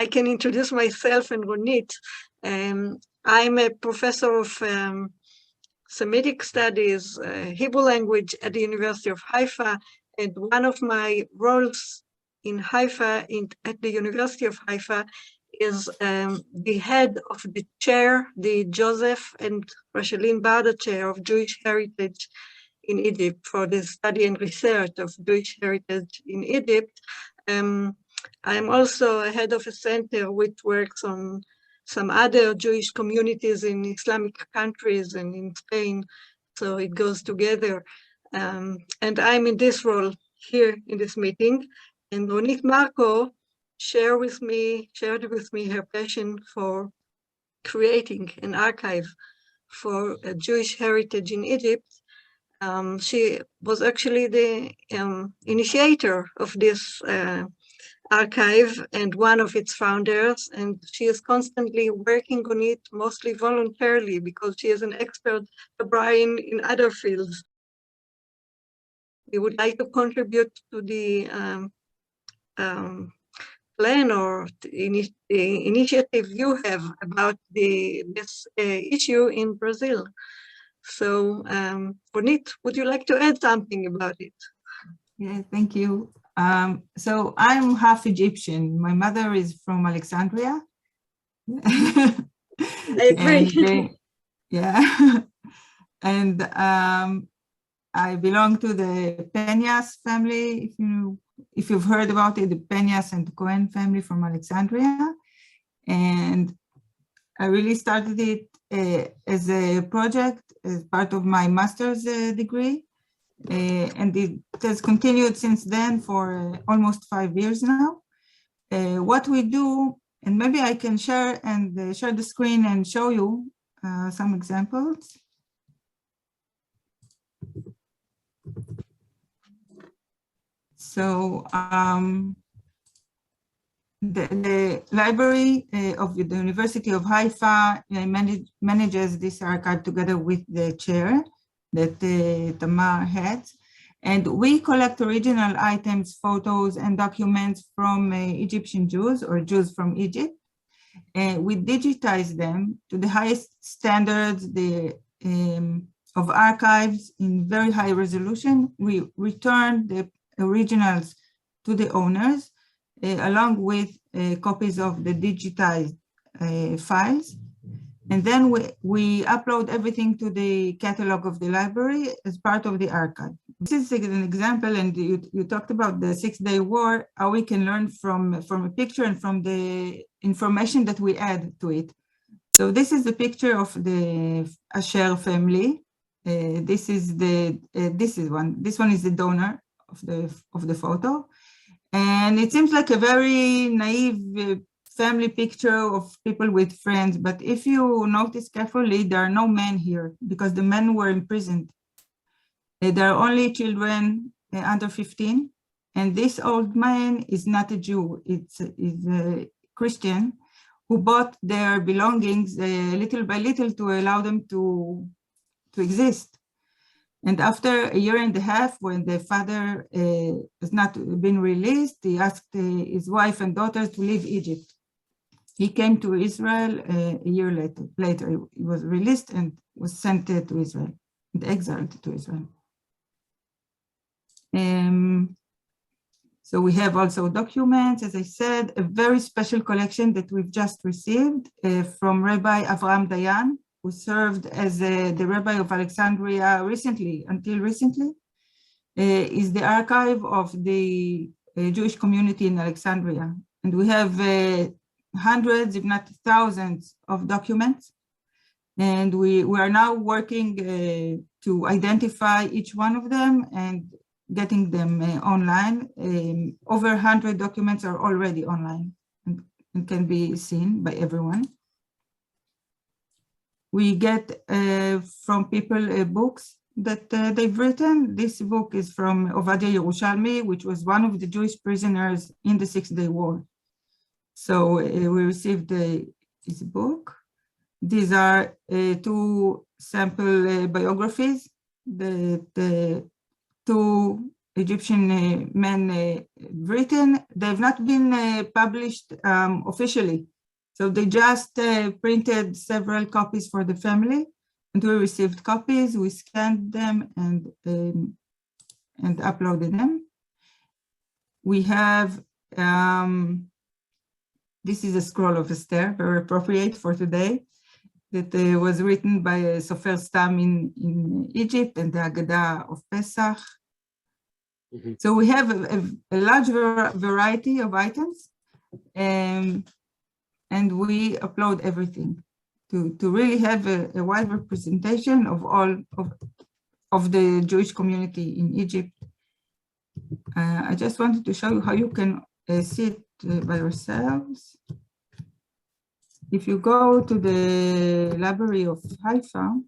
I can introduce myself and Ronit. I'm a professor of Semitic studies, Hebrew language at the University of Haifa, and one of my roles in Haifa, at the University of Haifa, is the head of the chair, the Joseph and Rashelin Barda Chair of Jewish Heritage in Egypt, for the study and research of Jewish heritage in Egypt. I'm also a head of a center which works on some other Jewish communities in Islamic countries and in Spain, so it goes together. And I'm in this role here in this meeting, and Ronit Marco shared with me her passion for creating an archive for Jewish heritage in Egypt. She was actually the initiator of this archive and one of its founders, and she is constantly working on it, mostly voluntarily, because she is an expert librarian in other fields. We would like to contribute to the plan or the initiative you have about this issue in Brazil. So, Ronit, would you like to add something about it? Yeah, thank you. So I'm half Egyptian. My mother is from Alexandria. I agree. And, yeah. And I belong to the Peñas family. If you've heard about it, the Peñas and the Cohen family from Alexandria. And I really started it as a project as part of my master's degree. And it has continued since then for almost 5 years now. What we do, and maybe I can share the screen and show you some examples. So the library of the University of Haifa manages this archive together with the chair that Tamar heads. And we collect original items, photos, and documents from Egyptian Jews or Jews from Egypt. We digitize them to the highest standards of archives in very high resolution. We return the originals to the owners, along with copies of the digitized files. And then we upload everything to the catalog of the library as part of the archive. This is an example, and you talked about the 6-day war, how we can learn from a picture and from the information that we add to it. So this is the picture of the Asher family. This one is the donor of the photo. And it seems like a very naive family picture of people with friends, but if you notice carefully, there are no men here because the men were imprisoned. There are only children under 15, and this old man is not a Jew, it's a Christian who bought their belongings little by little to allow them to exist. And after a year and a half, when the father has not been released, he asked his wife and daughters to leave Egypt. He came to Israel a year later. He was released and was sent to Israel and exiled to Israel. So we have also documents, as I said, a very special collection that we've just received from Rabbi Avraham Dayan, who served as the Rabbi of Alexandria until recently, is the archive of the Jewish community in Alexandria. And we have hundreds, if not thousands, of documents. And we are now working to identify each one of them and getting them online. Over 100 documents are already online and can be seen by everyone. We get from people books that they've written. This book is from Ovadia Yerushalmi, which was one of the Jewish prisoners in the 6-day war. So we received his book. These are 2 sample biographies. The 2 Egyptian men written. They've not been published officially. So they just printed several copies for the family, and we received copies, we scanned them and uploaded them. We have, this is a scroll of Esther, very appropriate for today, that was written by Sofer Stam in Egypt, and the Haggadah of Pesach. Mm-hmm. So we have a large variety of items, and we upload everything to really have a wide representation of all of the Jewish community in Egypt. I just wanted to show you how you can see it by yourselves. If you go to the library of Haifa,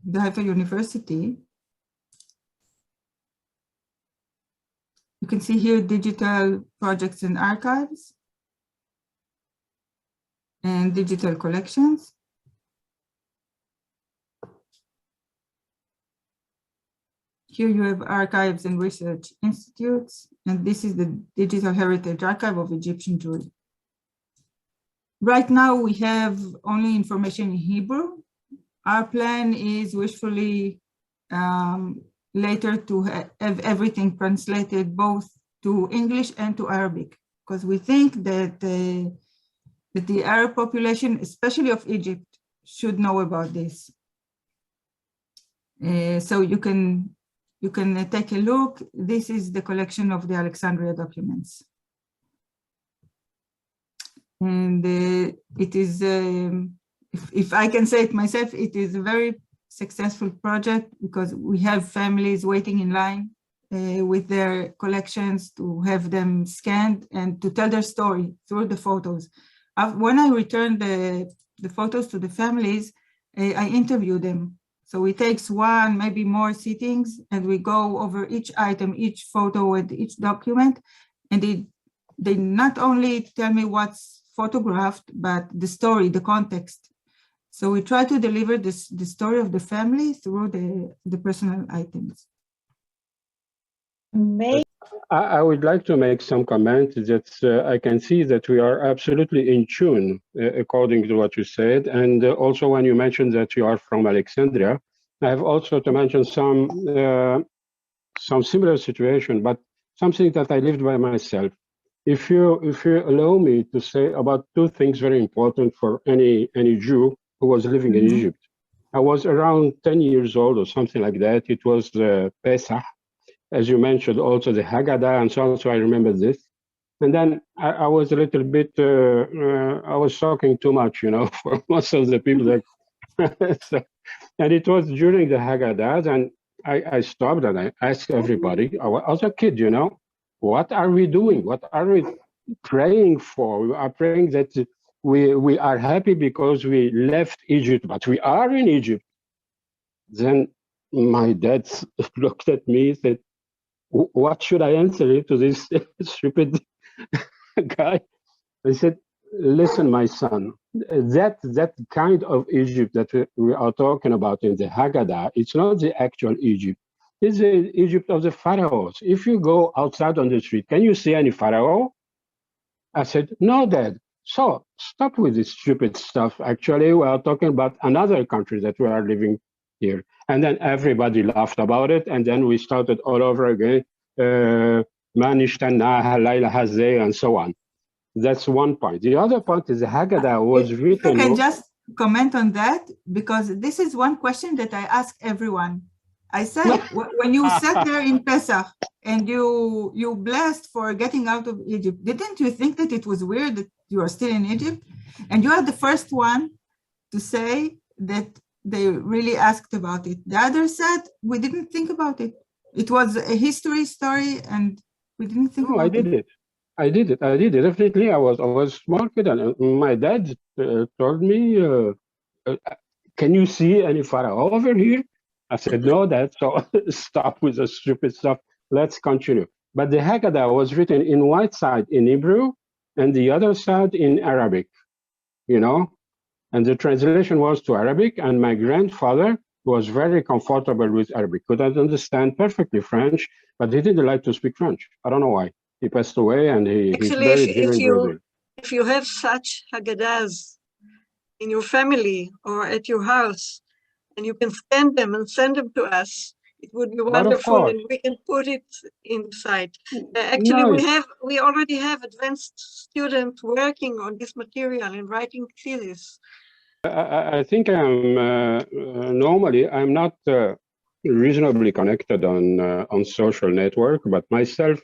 the Haifa University, you can see here digital projects and archives and digital collections. Here you have archives and research institutes, and this is the Digital Heritage Archive of Egyptian Jewry. Right now we have only information in Hebrew. Our plan is wishfully later to have everything translated both to English and to Arabic, because we think that the Arab population, especially of Egypt, should know about this. So you can take a look. This is the collection of the Alexandria documents. And it is, if I can say it myself, it is a very successful project because we have families waiting in line with their collections to have them scanned and to tell their story through the photos. When I return the photos to the families, I interview them. So it takes one, maybe more sittings, and we go over each item, each photo, and each document. And they not only tell me what's photographed, but the story, the context. So we try to deliver the story of the family through the personal items. I would like to make some comment that I can see that we are absolutely in tune according to what you said. And also when you mentioned that you are from Alexandria, I have also to mention some similar situation, but something that I lived by myself. If you allow me to say about two things very important for any Jew who was living in Egypt. I was around 10 years old or something like that. It was Pesach, as you mentioned, also the Haggadah and so on, so I remember this. And then I was a little bit, I was talking too much, you know, for most of the people. That, so, and it was during the Haggadah, and I stopped and I asked everybody, I was a kid, you know, what are we doing? What are we praying for? We are praying that we are happy because we left Egypt, but we are in Egypt. Then my dad looked at me and said, what should I answer to this stupid guy? I said, listen, my son, that kind of Egypt that we are talking about in the Haggadah, it's not the actual Egypt. It's the Egypt of the pharaohs. If you go outside on the street, can you see any pharaoh? I said, no, Dad. So stop with this stupid stuff. Actually, we are talking about another country that we are living here. And then everybody laughed about it. And then we started all over again, and so on. That's one point. The other point is the Haggadah was written. I can just comment on that, because this is one question that I ask everyone. I said, when you sat there in Pesach and you blessed for getting out of Egypt, didn't you think that it was weird that you are still in Egypt? And you are the first one to say that they really asked about it. The others said, we didn't think about it. It was a history story and we didn't think about it. I did it. Definitely, I was a small kid, and my dad told me, can you see any pharaoh over here? I said, no, Dad, so stop with the stupid stuff. Let's continue. But the Haggadah was written in one side in Hebrew and the other side in Arabic, you know, and the translation was to Arabic. And my grandfather was very comfortable with Arabic, could understand perfectly French, but he didn't like to speak French. I don't know why. He passed away, and he's Actually, buried here in Brazil. if you have such Haggadahs in your family or at your house, and you can scan them and send them to us, it would be wonderful, and we can put it in the site. Actually, Nice. we already have advanced students working on this material and writing thesis. I think I'm normally I'm not reasonably connected on social network, but myself,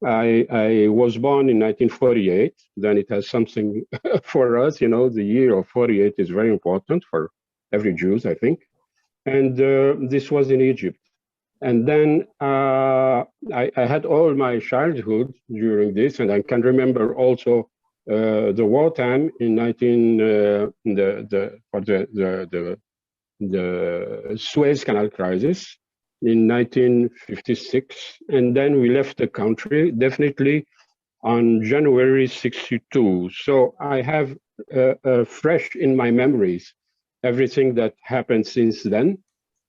I was born in 1948. Then it has something for us, you know. The year of 48 is very important for every Jew, I think. And this was in Egypt. And then I had all my childhood during this, and I can remember also the wartime in the Suez Canal crisis in 1956, and then we left the country definitely on January 62. So I have fresh in my memories everything that happened since then.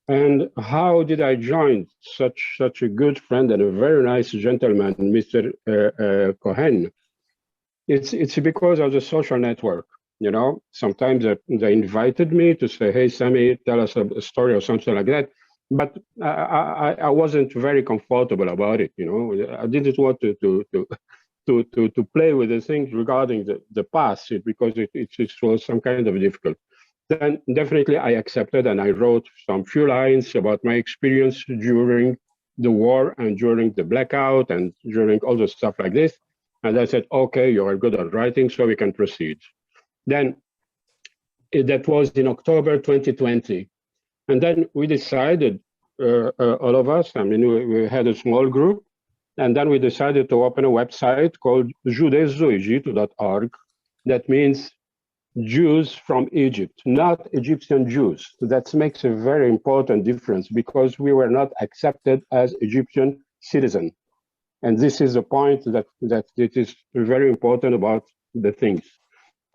And how did I join such a good friend and a very nice gentleman, Mr. Cohen? It's because of the social network. You know, sometimes they invited me to say, "Hey, Sammy, tell us a story or something like that." But I wasn't very comfortable about it. You know, I didn't want to play with the things regarding the past because it was some kind of difficult. Then definitely I accepted, and I wrote some few lines about my experience during the war and during the blackout and during all the stuff like this. And I said, okay, you are good at writing, so we can proceed. Then that was in October 2020. And then we decided, all of us, I mean, we had a small group, and then we decided to open a website called judezoegypt.org. That means Jews from Egypt, not Egyptian Jews. That makes a very important difference because we were not accepted as Egyptian citizens. And this is the point that it is very important about the things.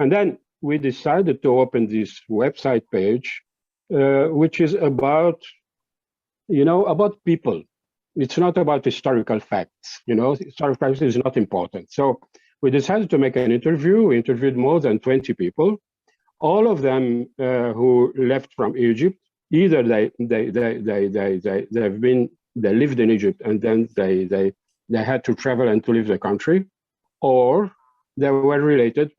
And then we decided to open this website page, which is about, you know, about people. It's not about historical facts. You know, historical facts is not important. So we decided to make an interview. We interviewed more than 20 people. All of them who left from Egypt, either they lived in Egypt and then they had to travel and to leave the country, or they were related.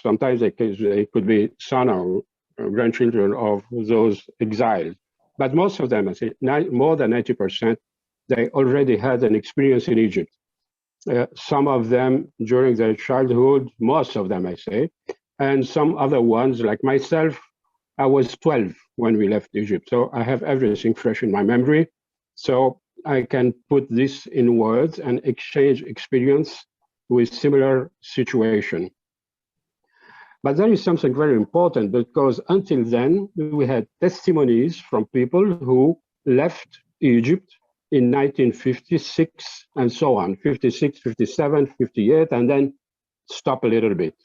Sometimes they could be son or grandchildren of those exiled. But most of them, I say, more than 90%, they already had an experience in Egypt. Some of them during their childhood, most of them, I say, and some other ones, like myself, I was 12 when we left Egypt. So I have everything fresh in my memory. So I can put this in words and exchange experience with similar situation. But there is something very important because until then, we had testimonies from people who left Egypt in 1956 and so on, 56, 57, 58, and then stop a little bit.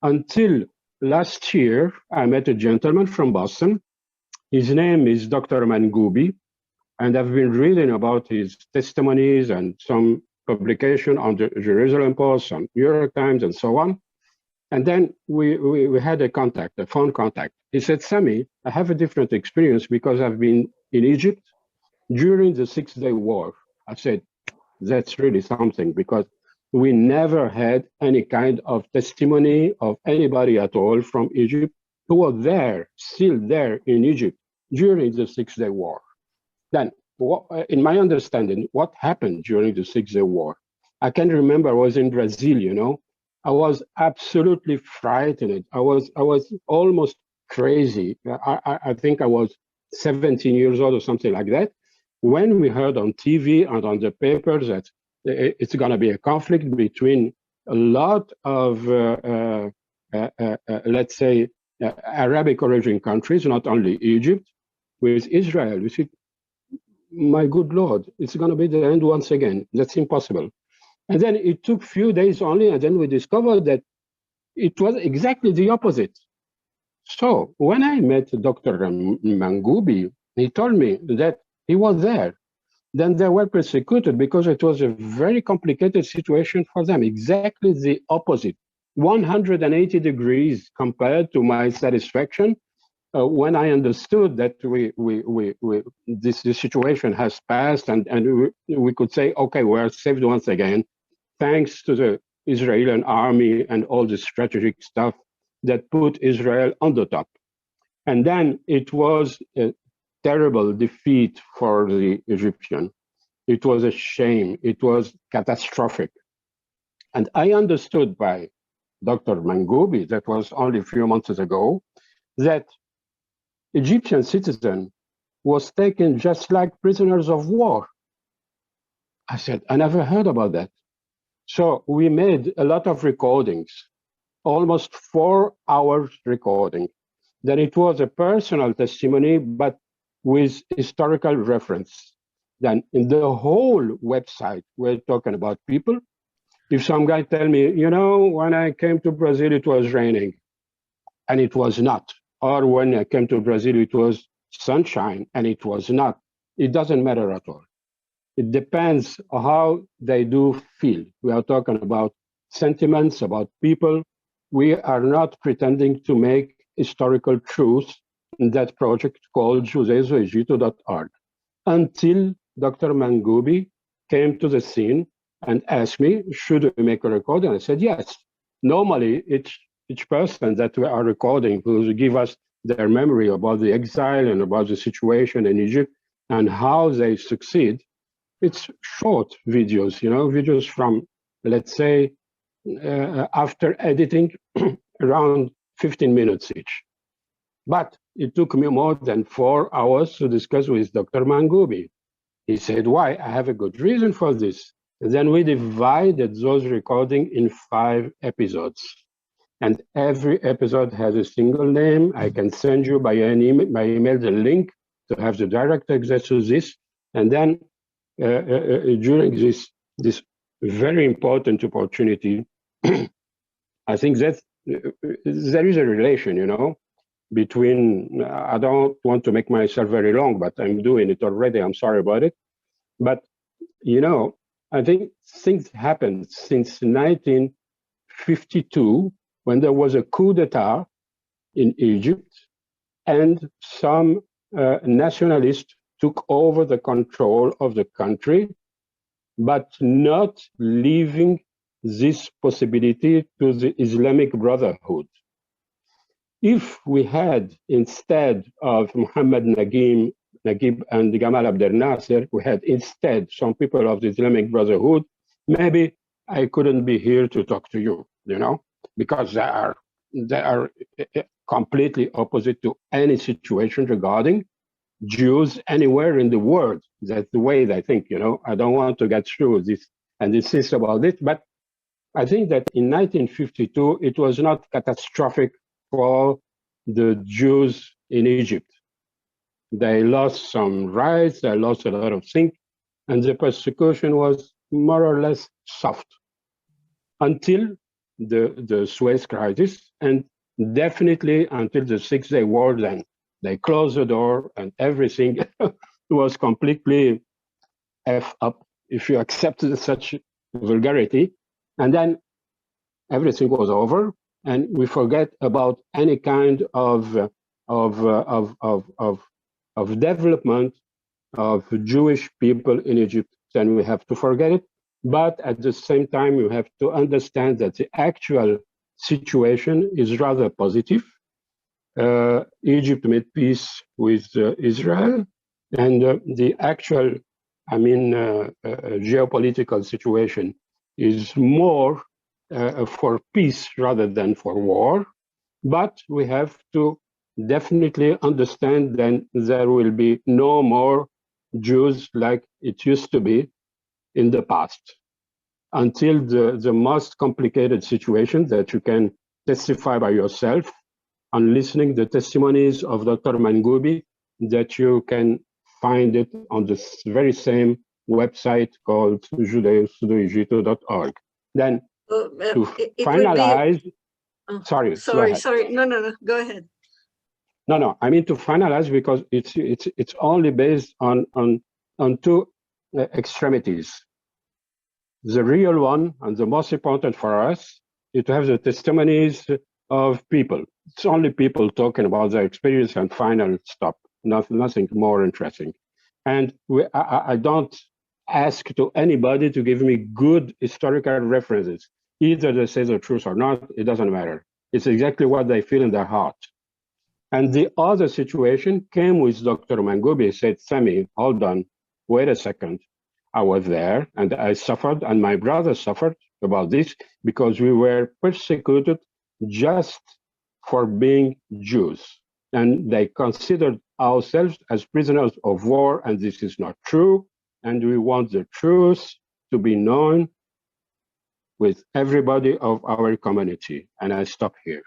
Until last year, I met a gentleman from Boston. His name is Dr. Mangoubi, and I've been reading about his testimonies and some publication on the Jerusalem Post, on New York Times, and so on. And then we had a phone contact. He said, Sammy, I have a different experience because I've been in Egypt during the 6-day war. I said, that's really something because we never had any kind of testimony of anybody at all from Egypt who were there, still there in Egypt during the 6-day war. Then, in my understanding, what happened during the 6-day war? I can remember I was in Brazil, you know. I was absolutely frightened. I was almost crazy. I think I was 17 years old or something like that. When we heard on TV and on the papers that it's going to be a conflict between a lot of, let's say, Arabic origin countries, not only Egypt, with Israel, we said, my good Lord, it's going to be the end once again. That's impossible. And then it took few days only, and then we discovered that it was exactly the opposite. So when I met Dr. Mangoubi, he told me that he was there. Then they were persecuted because it was a very complicated situation for them, exactly the opposite, 180 degrees compared to my satisfaction when I understood that this situation has passed and we could say, okay, we are saved once again, thanks to the Israeli army and all the strategic stuff that put Israel on the top. And then it was a terrible defeat for the Egyptian. It was a shame. It was catastrophic. And I understood by Dr. Mangoubi, that was only a few months ago, that Egyptian citizen was taken just like prisoners of war. I said, I never heard about that. So we made a lot of recordings, almost 4 hours recording. Then it was a personal testimony, but with historical reference. Then in the whole website, we're talking about people. If some guy tell me, you know, when I came to Brazil, it was raining, and it was not. Or when I came to Brazil, it was sunshine, and it was not. It doesn't matter at all. It depends on how they do feel. We are talking about sentiments, about people. We are not pretending to make historical truth in that project called judezoegito.org until Dr. Mangoubi came to the scene and asked me, should we make a recording? I said, yes. Normally, each person that we are recording will give us their memory about the exile and about the situation in Egypt and how they succeed. It's short videos, you know, videos from, let's say, after editing, around 15 minutes each. But it took me more than 4 hours to discuss with Dr. Mangoubi. He said, why? I have a good reason for this. And then we divided those recordings in 5 episodes. And every episode has a single name. I can send you by email the link to have the direct access to this. And then during this very important opportunity, I think that there is a relation, you know, between, I don't want to make myself very long, but I'm doing it already. I'm sorry about it. But, you know, I think things happened since 1952 when there was a coup d'etat in Egypt and some nationalists took over the control of the country, but not leaving this possibility to the Islamic Brotherhood. If we had, instead of Muhammad Naguib and Gamal Abdel Nasser, we had instead some people of the Islamic Brotherhood, maybe I couldn't be here to talk to you, you know, because they are completely opposite to any situation regarding Jews anywhere in the world. That's the way they think, you know. I don't want to get through this and insist about it, but I think that in 1952, it was not catastrophic for the Jews in Egypt. They lost some rights, they lost a lot of things, and the persecution was more or less soft until the Suez crisis, and definitely until the Six-Day War. Then they closed the door and everything was completely F up, if you accept such vulgarity. And then everything was over, and we forget about any kind of development of Jewish people in Egypt. Then we have to forget it. But at the same time, you have to understand that the actual situation is rather positive. Egypt made peace with Israel, and the actual, geopolitical situation is more for peace rather than for war. But we have to definitely understand that there will be no more Jews like it used to be in the past, until the most complicated situation that you can testify by yourself on listening the testimonies of Dr. Mangoubi, that you can find it on this very same website called judezoegito.org. Then to finalize, sorry. No, go ahead. No, I mean to finalize, because it's only based on two extremities. The real one and the most important for us is to have the testimonies of people. It's only people talking about their experience and final stop, nothing more interesting. And I don't ask to anybody to give me good historical references. Either they say the truth or not, it doesn't matter. It's exactly what they feel in their heart. And the other situation came with Dr. Mangubi. He said, Sami, hold on, wait a second. I was there and I suffered, and my brother suffered about this because we were persecuted just for being Jews. And they considered ourselves as prisoners of war, and this is not true. And we want the truth to be known with everybody of our community. And I stop here.